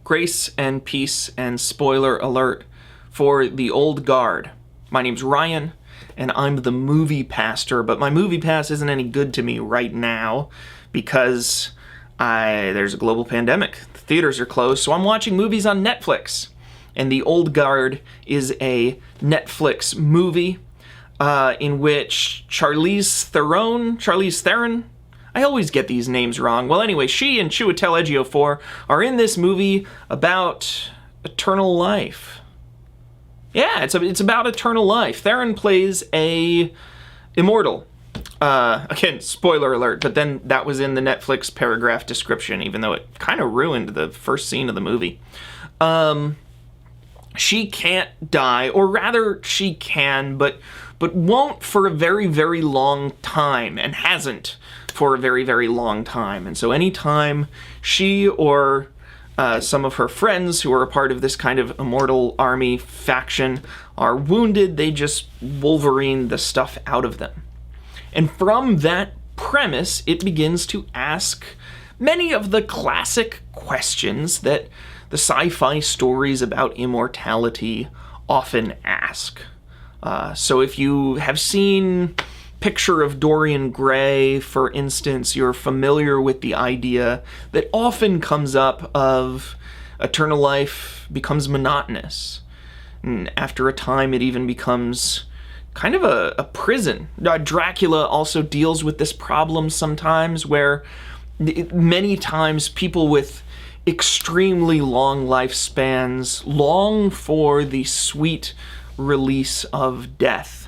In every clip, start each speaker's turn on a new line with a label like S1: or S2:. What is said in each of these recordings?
S1: Grace and peace and spoiler alert for the old guard. My name's Ryan, and I'm the movie pastor, but my movie pass isn't any good to me right now because there's a global pandemic. The theaters are closed, so I'm watching movies on Netflix. And The Old Guard is a Netflix movie in which Charlize Theron, I always get these names wrong. Well, anyway, she and Chiwetel Ejiofor are in this movie about eternal life. Yeah, it's about eternal life. Theron plays a immortal. Again, spoiler alert, but then that was in the Netflix paragraph description, even though it kind of ruined the first scene of the movie. She can't die, or rather, she can, but won't for a very, very long time, and hasn't for a very, very long time. And so anytime she or some of her friends who are a part of this kind of immortal army faction are wounded, they just Wolverine the stuff out of them. And from that premise, it begins to ask many of the classic questions that the sci-fi stories about immortality often ask. So if you have seen Picture of Dorian Gray, for instance, you're familiar with the idea that often comes up of eternal life becomes monotonous. And after a time, it even becomes kind of a prison. Dracula also deals with this problem sometimes, where many times people with extremely long lifespans long for the sweet release of death.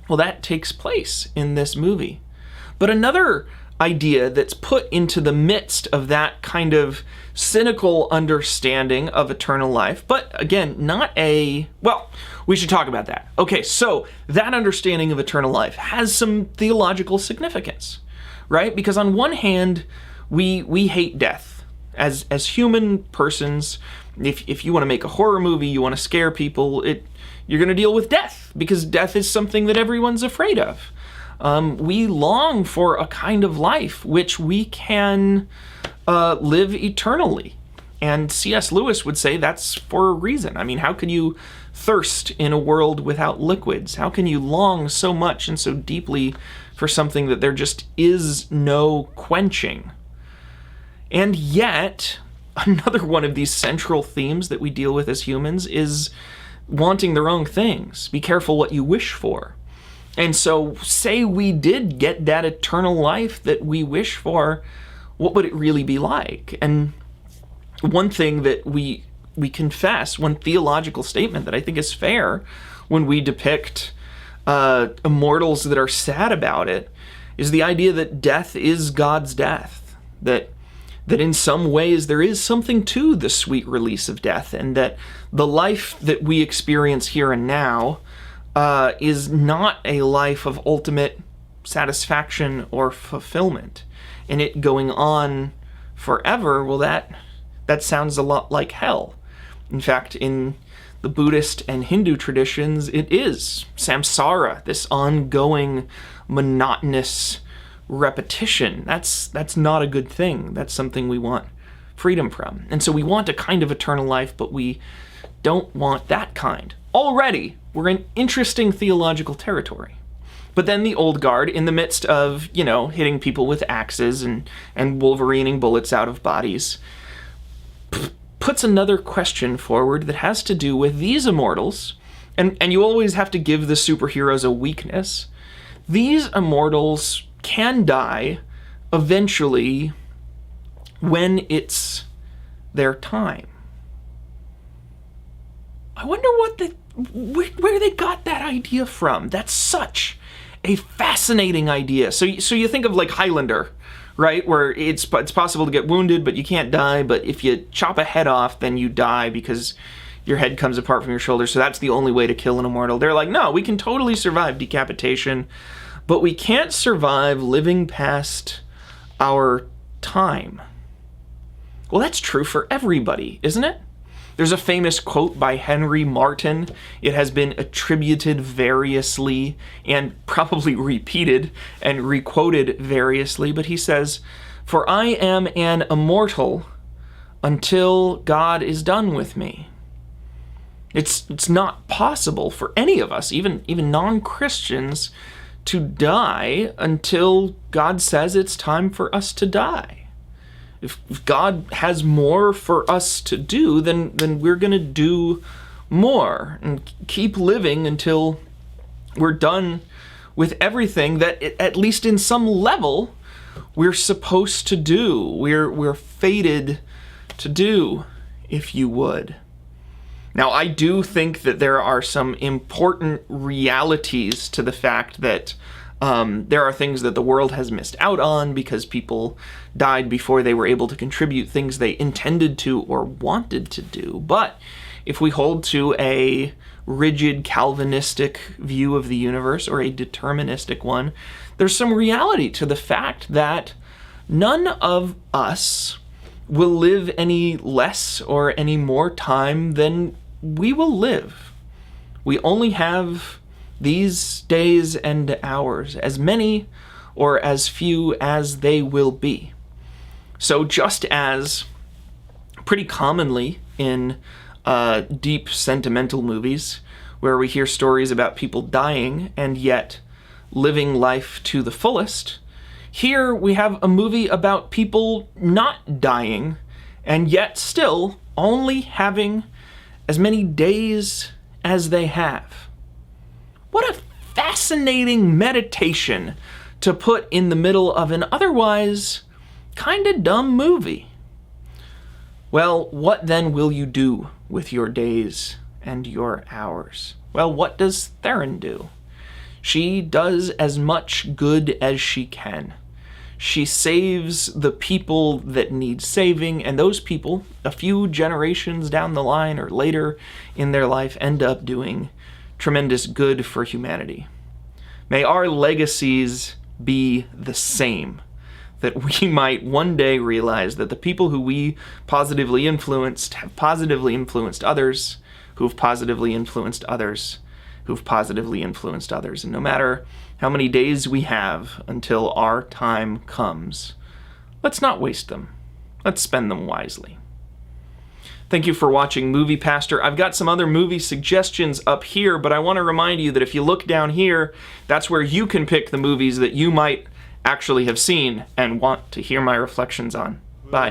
S1: Well, that takes place in this movie. But another idea that's put into the midst of that kind of cynical understanding of eternal life, but again, well, we should talk about that. Okay, so that understanding of eternal life has some theological significance, right? Because on one hand, we hate death. As human persons, if you want to make a horror movie, you want to scare people, you're going to deal with death, because death is something that everyone's afraid of. We long for a kind of life which we can live eternally. And C.S. Lewis would say that's for a reason. I mean, how could you thirst in a world without liquids? How can you long so much and so deeply for something that there just is no quenching? And yet, another one of these central themes that we deal with as humans is wanting the wrong things. Be careful what you wish for. And so, say we did get that eternal life that we wish for, what would it really be like? And one thing that we confess, one theological statement that I think is fair when we depict immortals that are sad about it, is the idea that death is God's death. That in some ways there is something to the sweet release of death, and that the life that we experience here and now is not a life of ultimate satisfaction or fulfillment. And it going on forever, well, that sounds a lot like hell. In fact, in the Buddhist and Hindu traditions, it is samsara, this ongoing, monotonous repetition. That's not a good thing. That's something we want freedom from. And so we want a kind of eternal life, but we don't want that kind. Already, we're in interesting theological territory. But then the old guard, in the midst of, hitting people with axes and Wolverining bullets out of bodies, puts another question forward that has to do with these immortals, and you always have to give the superheroes a weakness. These immortals can die eventually when it's their time. I wonder where they got that idea from. That's such a fascinating idea. So you think of like Highlander, right? Where it's possible to get wounded, but you can't die. But if you chop a head off, then you die because your head comes apart from your shoulder. So that's the only way to kill an immortal. They're like, no, we can totally survive decapitation, but we can't survive living past our time. Well, that's true for everybody, isn't it? There's a famous quote by Henry Martin. It has been attributed variously and probably repeated and requoted variously, but he says, "For I am an immortal, until God is done with me. It's not possible for any of us, even non-Christians, to die until God says it's time for us to die. If God has more for us to do, then we're going to do more and keep living until we're done with everything that, at least in some level, we're supposed to do. We're fated to do, if you would. Now, I do think that there are some important realities to the fact that there are things that the world has missed out on because people died before they were able to contribute things they intended to or wanted to do. But if we hold to a rigid Calvinistic view of the universe or a deterministic one, there's some reality to the fact that none of us will live any less or any more time than we will live. We only have these days and hours, as many or as few as they will be. So just as pretty commonly in deep sentimental movies, where we hear stories about people dying and yet living life to the fullest, here we have a movie about people not dying and yet still only having as many days as they have. What a fascinating meditation to put in the middle of an otherwise kinda dumb movie. Well, what then will you do with your days and your hours? Well, what does Theron do? She does as much good as she can. She saves the people that need saving, and those people, a few generations down the line or later in their life, end up doing tremendous good for humanity. May our legacies be the same, that we might one day realize that the people who we positively influenced have positively influenced others, who've positively influenced others, who've positively influenced others. And no matter how many days we have until our time comes, let's not waste them. Let's spend them wisely. Thank you for watching Movie Pastor. I've got some other movie suggestions up here, but I want to remind you that if you look down here, that's where you can pick the movies that you might actually have seen and want to hear my reflections on. Bye.